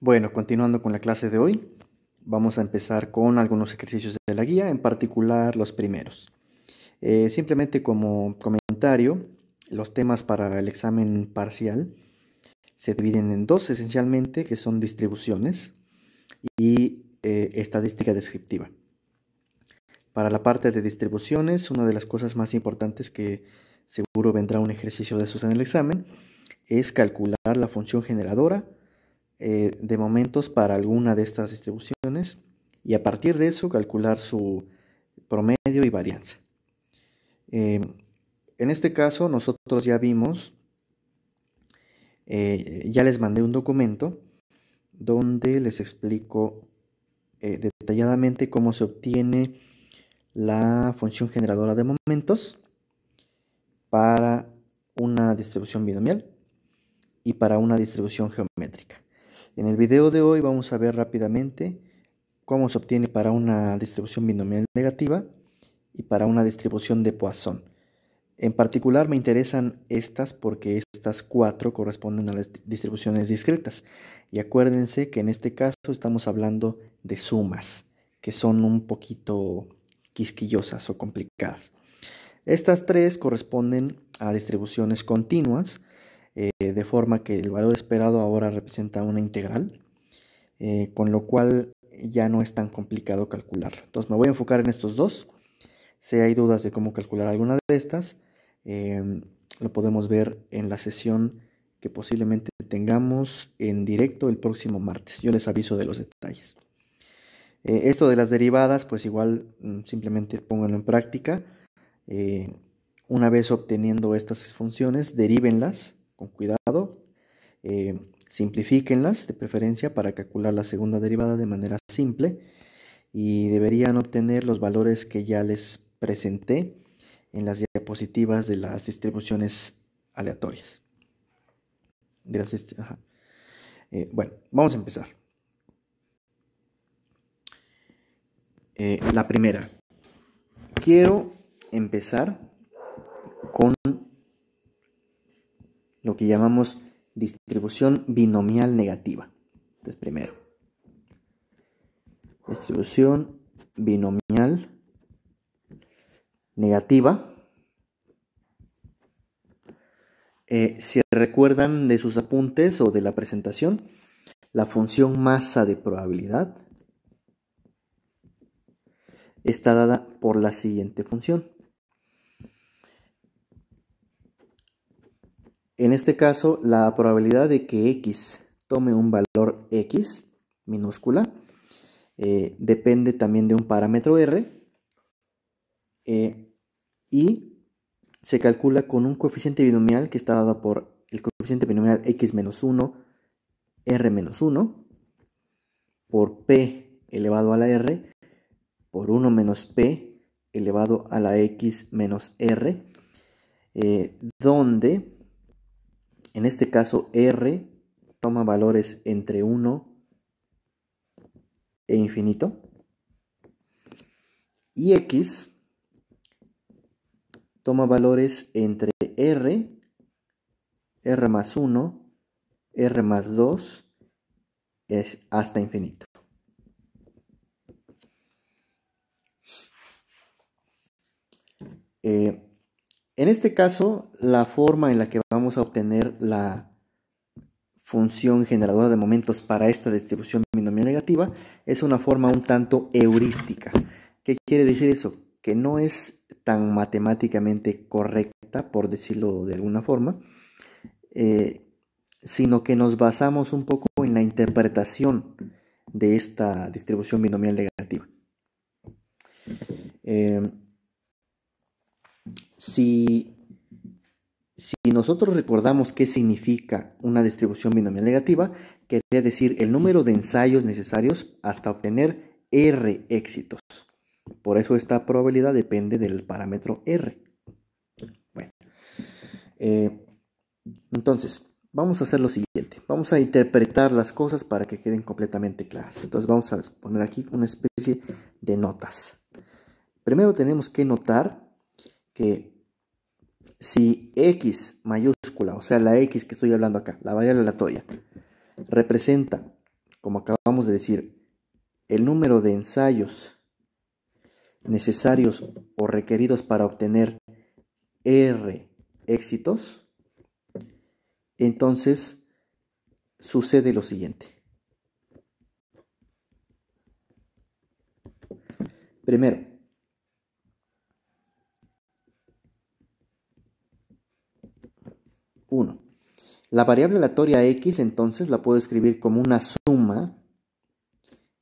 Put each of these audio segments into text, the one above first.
Bueno, continuando con la clase de hoy, vamos a empezar con algunos ejercicios de la guía, en particular los primeros. Simplemente como comentario, los temas para el examen parcial se dividen en dos esencialmente, que son distribuciones y estadística descriptiva. Para la parte de distribuciones, una de las cosas más importantes que seguro vendrá un ejercicio de esos en el examen es calcular la función generadora de momentos para alguna de estas distribuciones y a partir de eso calcular su promedio y varianza. En este caso nosotros ya vimos, ya les mandé un documento donde les explico detalladamente cómo se obtiene la función generadora de momentos para una distribución binomial y para una distribución geométrica. En el video de hoy vamos a ver rápidamente cómo se obtiene para una distribución binomial negativa y para una distribución de Poisson. En particular me interesan estas porque estas cuatro corresponden a las distribuciones discretas. Y acuérdense que en este caso estamos hablando de sumas, que son un poquito quisquillosas o complicadas. Estas tres corresponden a distribuciones continuas, de forma que el valor esperado ahora representa una integral, con lo cual ya no es tan complicado calcularlo. Entonces me voy a enfocar en estos dos. Si hay dudas de cómo calcular alguna de estas, lo podemos ver en la sesión que posiblemente tengamos en directo el próximo martes. Yo les aviso de los detalles. Esto de las derivadas, pues igual simplemente pónganlo en práctica. Una vez obteniendo estas funciones, derívenlas con cuidado, simplifíquenlas de preferencia para calcular la segunda derivada de manera simple y deberían obtener los valores que ya les presenté en las diapositivas de las distribuciones aleatorias. Bueno, vamos a empezar. La primera. Quiero empezar con lo que llamamos distribución binomial negativa. Entonces, primero, distribución binomial negativa. Si recuerdan de sus apuntes o de la presentación, la función masa de probabilidad está dada por la siguiente función. En este caso, la probabilidad de que x tome un valor x minúscula depende también de un parámetro r y se calcula con un coeficiente binomial que está dado por el coeficiente binomial x-1, r-1, por p elevado a la r, por 1 menos p elevado a la x menos r, donde en este caso r toma valores entre 1 e infinito y x toma valores entre r, r más 1, r más 2 es hasta infinito. En este caso, la forma en la que vamos a obtener la función generadora de momentos para esta distribución binomial negativa es una forma un tanto heurística. ¿Qué quiere decir eso? Que no es tan matemáticamente correcta, por decirlo de alguna forma, sino que nos basamos un poco en la interpretación de esta distribución binomial negativa. Si nosotros recordamos qué significa una distribución binomial negativa, quería decir el número de ensayos necesarios hasta obtener R éxitos. Por eso esta probabilidad depende del parámetro R. Bueno, entonces, vamos a hacer lo siguiente. Vamos a interpretar las cosas para que queden completamente claras. Entonces vamos a poner aquí una especie de notas. Primero tenemos que notar que si x mayúscula, o sea la x que estoy hablando acá, la variable aleatoria, representa como acabamos de decir, el número de ensayos necesarios o requeridos para obtener R éxitos, entonces sucede lo siguiente. Primero, la variable aleatoria x entonces la puedo escribir como una suma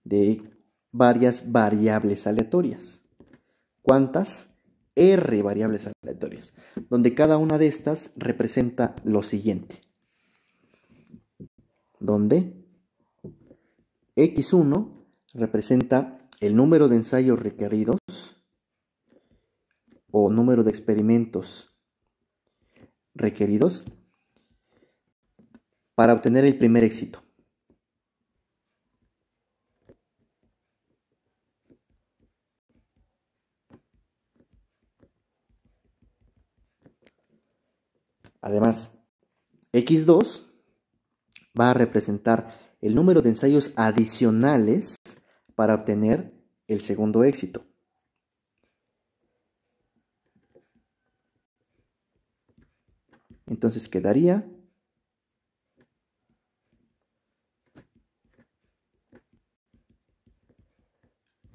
de varias variables aleatorias. ¿Cuántas? R variables aleatorias, donde cada una de estas representa lo siguiente. Donde x1 representa el número de ensayos requeridos o número de experimentos requeridos para obtener el primer éxito. Además, x2 va a representar el número de ensayos adicionales para obtener el segundo éxito. Entonces quedaría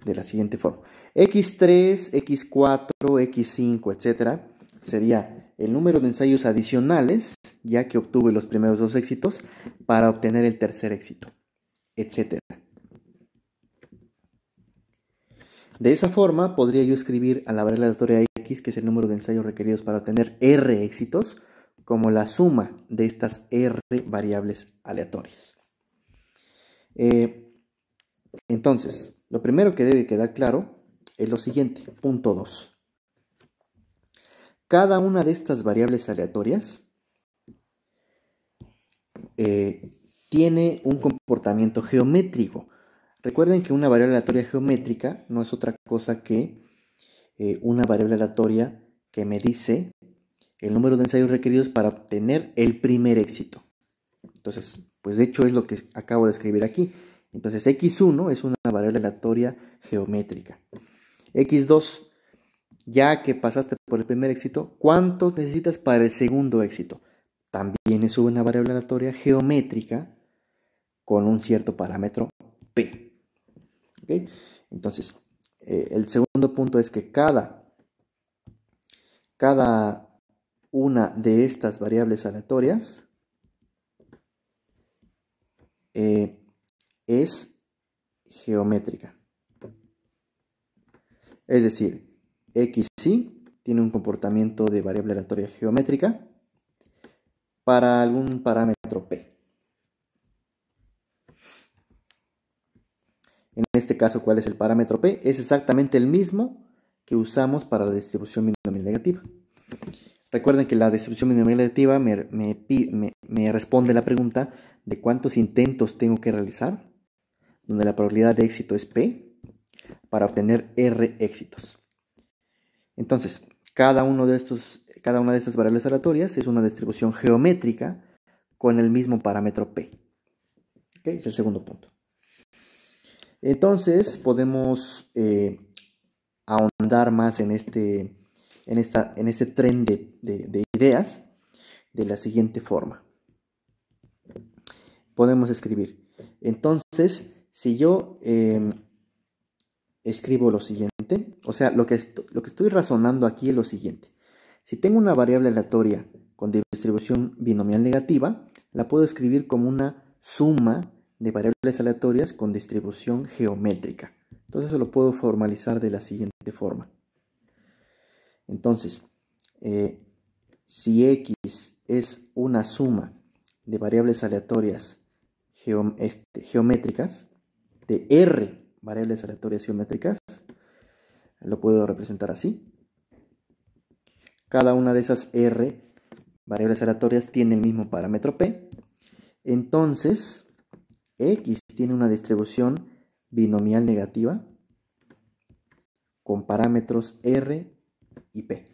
de la siguiente forma. x3, x4, x5, etcétera, sería el número de ensayos adicionales, ya que obtuve los primeros dos éxitos, para obtener el tercer éxito, etcétera. De esa forma, podría yo escribir a la variable aleatoria x, que es el número de ensayos requeridos para obtener r éxitos, como la suma de estas r variables aleatorias. Entonces, lo primero que debe quedar claro es lo siguiente, punto 2. Cada una de estas variables aleatorias tiene un comportamiento geométrico. Recuerden que una variable aleatoria geométrica no es otra cosa que una variable aleatoria que me dice el número de ensayos requeridos para obtener el primer éxito. Entonces, pues de hecho es lo que acabo de escribir aquí. Entonces, x1 es una variable aleatoria geométrica. x2, ya que pasaste por el primer éxito, ¿cuántos necesitas para el segundo éxito? También es una variable aleatoria geométrica con un cierto parámetro p. ¿Okay? Entonces, el segundo punto es que cada una de estas variables aleatorias es geométrica. Es decir, xy tiene un comportamiento de variable aleatoria geométrica para algún parámetro p. En este caso, ¿cuál es el parámetro p? Es exactamente el mismo que usamos para la distribución binomial negativa. Recuerden que la distribución binomial negativa me responde la pregunta de cuántos intentos tengo que realizar, donde la probabilidad de éxito es p, para obtener r éxitos. Entonces, cada una de estas variables aleatorias es una distribución geométrica con el mismo parámetro p. ¿Okay? Es el segundo punto. Entonces, podemos ahondar más en este tren de ideas de la siguiente forma. Podemos escribir. Entonces, si yo escribo lo siguiente, o sea, lo que estoy razonando aquí es lo siguiente. Si tengo una variable aleatoria con distribución binomial negativa, la puedo escribir como una suma de variables aleatorias con distribución geométrica. Entonces, eso lo puedo formalizar de la siguiente forma. Entonces, si x es una suma de variables aleatorias geométricas, de r variables aleatorias geométricas, lo puedo representar así. Cada una de esas r variables aleatorias tiene el mismo parámetro p. Entonces, x tiene una distribución binomial negativa con parámetros r y p.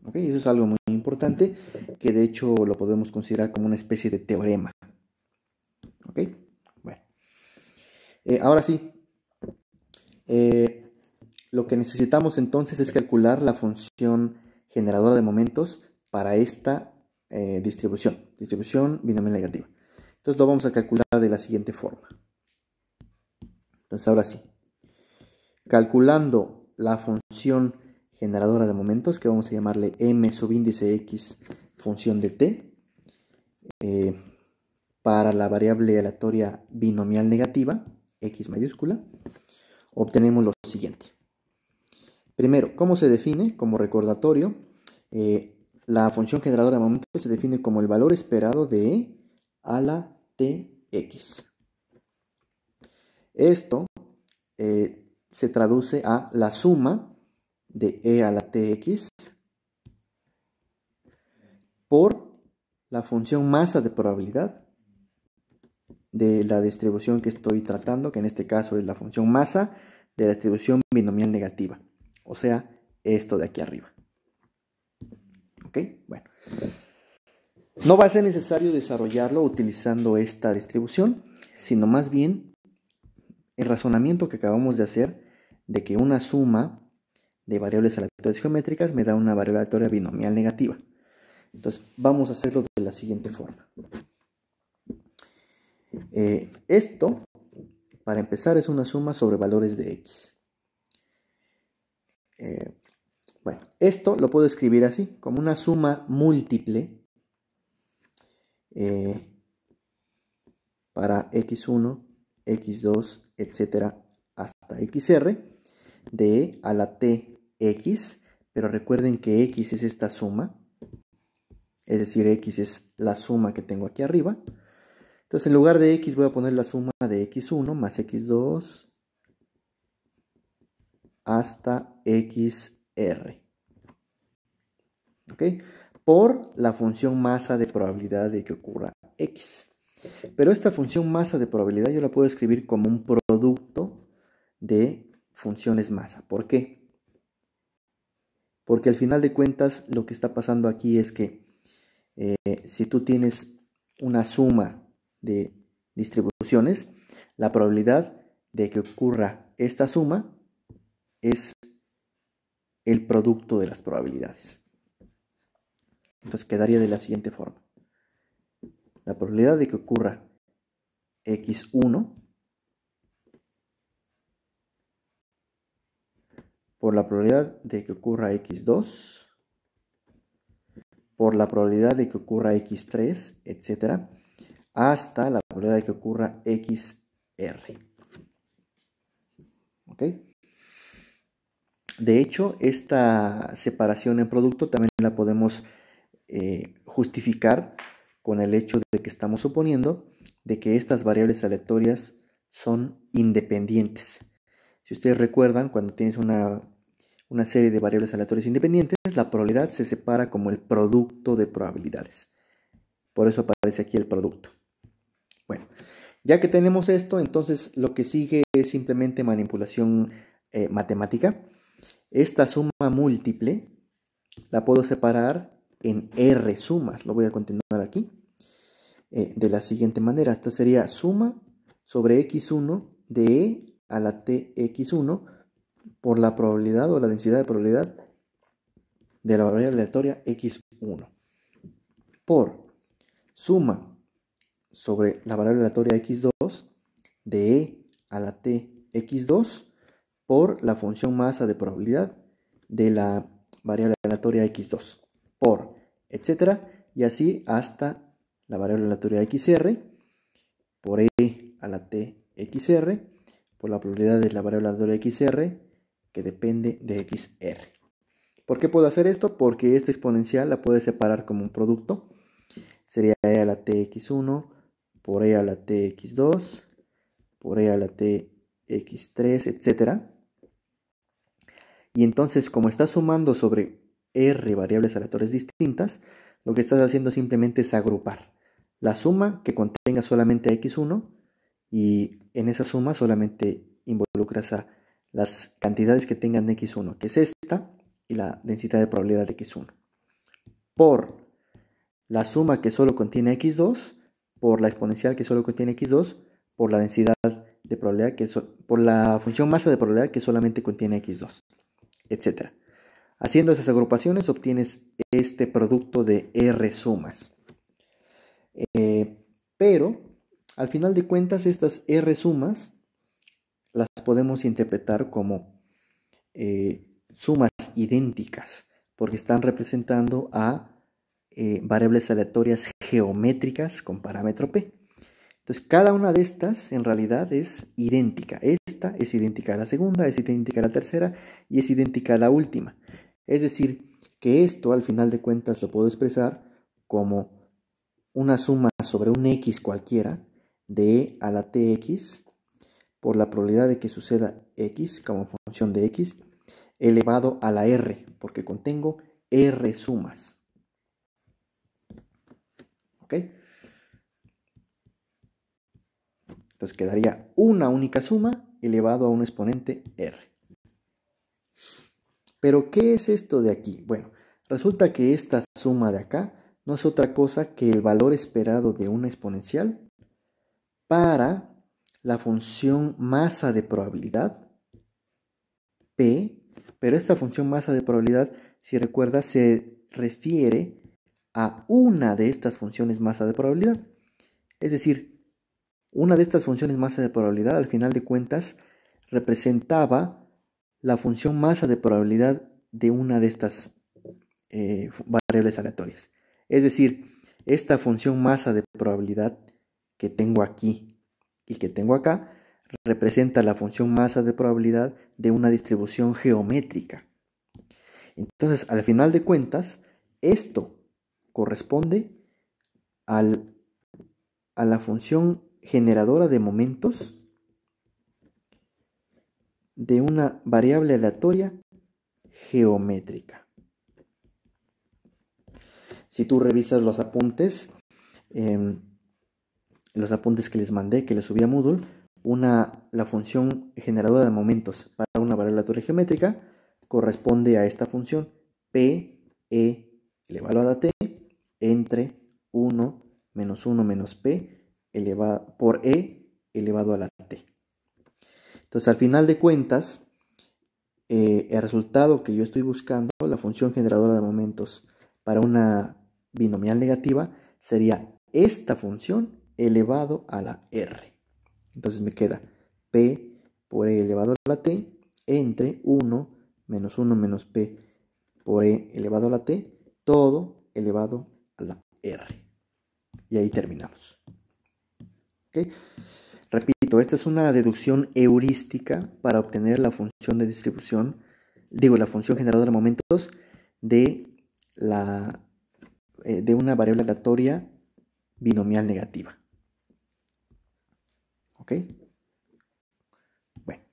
¿Okay? Eso es algo muy importante que de hecho lo podemos considerar como una especie de teorema. ¿Okay? Bueno. Ahora sí, lo que necesitamos entonces es calcular la función generadora de momentos para esta distribución binomial negativa. Entonces lo vamos a calcular de la siguiente forma. Entonces ahora sí, calculando la función generadora de momentos, que vamos a llamarle m subíndice x función de t, para la variable aleatoria binomial negativa, x mayúscula, obtenemos lo siguiente. Primero, ¿cómo se define? Como recordatorio, la función generadora de momentos se define como el valor esperado de e a la tx. Esto se traduce a la suma de e a la tx por la función masa de probabilidad de la distribución que estoy tratando, que en este caso es la función masa de la distribución binomial negativa, o sea, esto de aquí arriba. ¿Ok? Bueno. No va a ser necesario desarrollarlo utilizando esta distribución, sino más bien el razonamiento que acabamos de hacer de que una suma de variables aleatorias geométricas me da una variable aleatoria binomial negativa. Entonces vamos a hacerlo de la siguiente forma. Esto, para empezar, es una suma sobre valores de x. Bueno, esto lo puedo escribir así, como una suma múltiple para x1, x2, etcétera, hasta xr, de e a la tx, pero recuerden que x es esta suma, es decir, x es la suma que tengo aquí arriba. Entonces, en lugar de x voy a poner la suma de x1 más x2 hasta xr. ¿Ok? Por la función masa de probabilidad de que ocurra x. Pero esta función masa de probabilidad yo la puedo escribir como un producto de funciones masa. ¿Por qué? Porque al final de cuentas lo que está pasando aquí es que si tú tienes una suma de distribuciones, la probabilidad de que ocurra esta suma es el producto de las probabilidades. Entonces quedaría de la siguiente forma. La probabilidad de que ocurra x1 por la probabilidad de que ocurra x2 por la probabilidad de que ocurra x3, etcétera, hasta la probabilidad de que ocurra xr. ¿Ok? De hecho, esta separación en producto también la podemos justificar con el hecho de que estamos suponiendo de que estas variables aleatorias son independientes. Si ustedes recuerdan, cuando tienes una serie de variables aleatorias independientes, la probabilidad se separa como el producto de probabilidades. Por eso aparece aquí el producto. Bueno, ya que tenemos esto, entonces lo que sigue es simplemente manipulación matemática. Esta suma múltiple la puedo separar en R sumas. Lo voy a continuar aquí. De la siguiente manera. Esto sería suma sobre x1 de e a la tx1 por la probabilidad o la densidad de probabilidad de la variable aleatoria x1 por suma sobre la variable aleatoria x2 de e a la tx2 por la función masa de probabilidad de la variable aleatoria x2 por etcétera, y así hasta la variable aleatoria xr por e a la txr por la probabilidad de la variable aleatoria xr que depende de xr. ¿Por qué puedo hacer esto? Porque esta exponencial la puedo separar como un producto. Sería e a la tx1 por e a la tx2 por e a la tx3, etcétera. Y entonces, como estás sumando sobre r variables aleatorias distintas, lo que estás haciendo simplemente es agrupar la suma que contenga solamente a x1 y en esa suma solamente involucras a las cantidades que tengan x1, que es esta, y la densidad de probabilidad de x1, por la suma que solo contiene x2, por la exponencial que solo contiene x2, por la densidad de probabilidad por la función masa de probabilidad que solamente contiene x2, etc. Haciendo esas agrupaciones obtienes este producto de R sumas. Pero al final de cuentas estas R sumas las podemos interpretar como sumas idénticas, porque están representando a variables aleatorias geométricas con parámetro P. Entonces, cada una de estas en realidad es idéntica. Esta es idéntica a la segunda, es idéntica a la tercera y es idéntica a la última. Es decir, que esto al final de cuentas lo puedo expresar como una suma sobre un x cualquiera de e a la tx por la probabilidad de que suceda x como función de x elevado a la r, porque contengo r sumas. ¿Ok? Entonces quedaría una única suma elevado a un exponente r. Pero, ¿qué es esto de aquí? Bueno, resulta que esta suma de acá no es otra cosa que el valor esperado de una exponencial para la función masa de probabilidad P, pero esta función masa de probabilidad, si recuerdas, se refiere a una de estas funciones masa de probabilidad. Es decir, una de estas funciones masa de probabilidad, al final de cuentas, representaba la función masa de probabilidad de una de estas variables aleatorias. Es decir, esta función masa de probabilidad que tengo aquí y que tengo acá representa la función masa de probabilidad de una distribución geométrica. Entonces, al final de cuentas, esto corresponde a la función generadora de momentos de una variable aleatoria geométrica. Si tú revisas los apuntes que les mandé, que les subí a Moodle, la función generadora de momentos para una variable aleatoria geométrica corresponde a esta función P, E elevado a la T entre 1 menos P por E elevado a la T. Entonces, al final de cuentas, el resultado que yo estoy buscando, la función generadora de momentos para una binomial negativa, sería esta función elevado a la R. Entonces me queda P por E elevado a la T entre 1 menos P por E elevado a la T, todo elevado a la R. Y ahí terminamos. ¿Okay? Repito, esta es una deducción heurística para obtener la función de distribución, la función generadora de momentos de una variable aleatoria binomial negativa. ¿Ok? Bueno,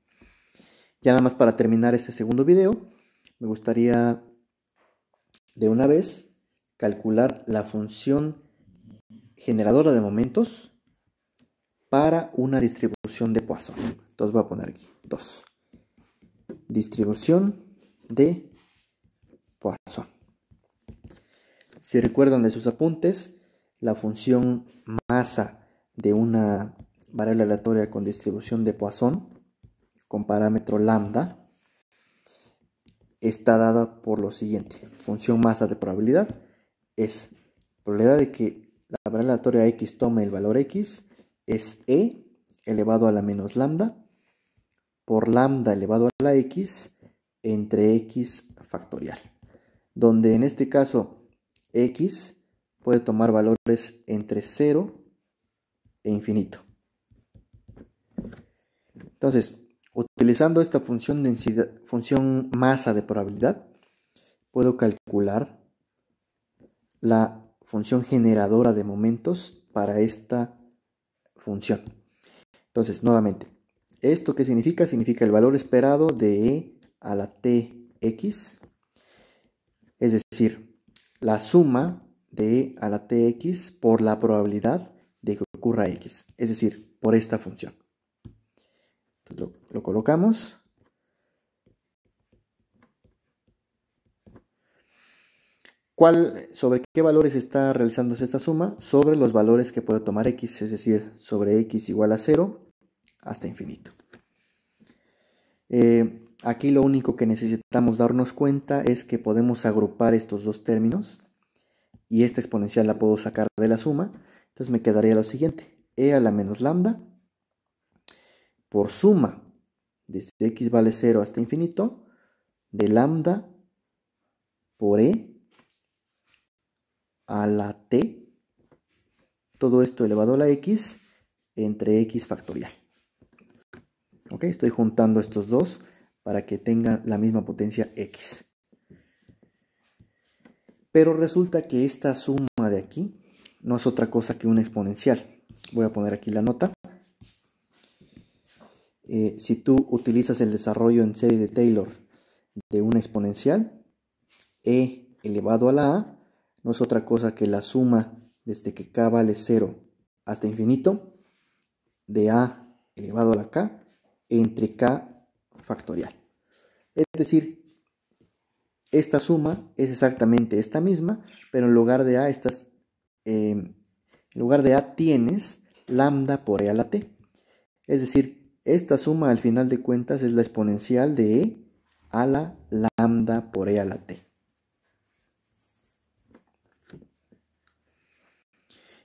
ya nada más para terminar este segundo video, me gustaría de una vez calcular la función generadora de momentos para una distribución de Poisson. Entonces voy a poner aquí 2. Distribución de Poisson. Si recuerdan de sus apuntes, la función masa de una variable aleatoria con distribución de Poisson con parámetro lambda está dada por lo siguiente. Función masa de probabilidad es probabilidad de que la variable aleatoria x tome el valor x es e elevado a la menos lambda por lambda elevado a la x entre x factorial, donde en este caso x puede tomar valores entre 0 e infinito. Entonces, utilizando esta función masa de probabilidad, puedo calcular la función generadora de momentos para esta función. Entonces, nuevamente, ¿esto qué significa? Significa el valor esperado de e a la tx, es decir, la suma de e a la tx por la probabilidad de que ocurra x, es decir, por esta función. Entonces, lo colocamos. ¿Sobre qué valores está realizándose esta suma? Sobre los valores que puede tomar x, es decir, sobre x igual a 0 hasta infinito. Aquí lo único que necesitamos darnos cuenta es que podemos agrupar estos dos términos y esta exponencial la puedo sacar de la suma. Entonces me quedaría lo siguiente: e a la menos lambda por suma desde x vale 0 hasta infinito de lambda por e a la t, todo esto elevado a la x entre x factorial. Ok, estoy juntando estos dos para que tengan la misma potencia x. Pero resulta que esta suma de aquí no es otra cosa que una exponencial. Voy a poner aquí la nota. Si tú utilizas el desarrollo en serie de Taylor de una exponencial, e elevado a la a no es otra cosa que la suma desde que k vale 0 hasta infinito de a elevado a la k entre k factorial. Es decir, esta suma es exactamente esta misma, pero en lugar de a tienes lambda por e a la t. Es decir, esta suma al final de cuentas es la exponencial de e a la lambda por e a la t.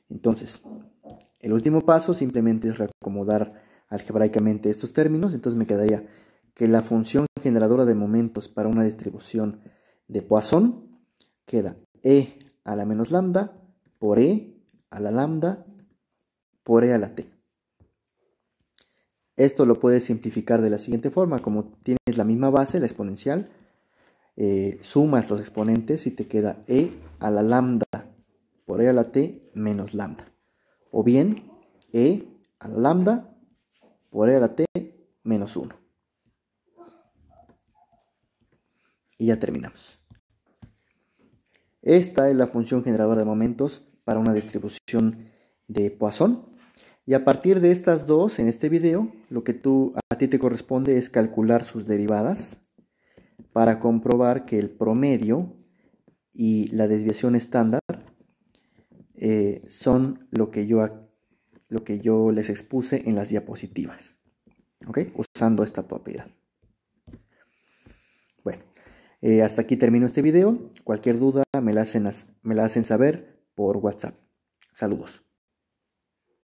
Entonces, el último paso simplemente es reacomodar algebraicamente estos términos. Entonces me quedaría que la función generadora de momentos para una distribución de Poisson queda e a la menos lambda por e a la lambda por e a la t. Esto lo puedes simplificar de la siguiente forma: como tienes la misma base, la exponencial, sumas los exponentes y te queda e a la lambda por e a la t menos lambda. O bien e a la lambda por e a la t menos 1. Y ya terminamos. Esta es la función generadora de momentos para una distribución de Poisson. Y a partir de estas dos, en este video, lo que a ti te corresponde es calcular sus derivadas para comprobar que el promedio y la desviación estándar son lo que yo les expuse en las diapositivas, ¿ok? Usando esta propiedad. Bueno, hasta aquí termino este video. Cualquier duda me la hacen saber por WhatsApp. Saludos.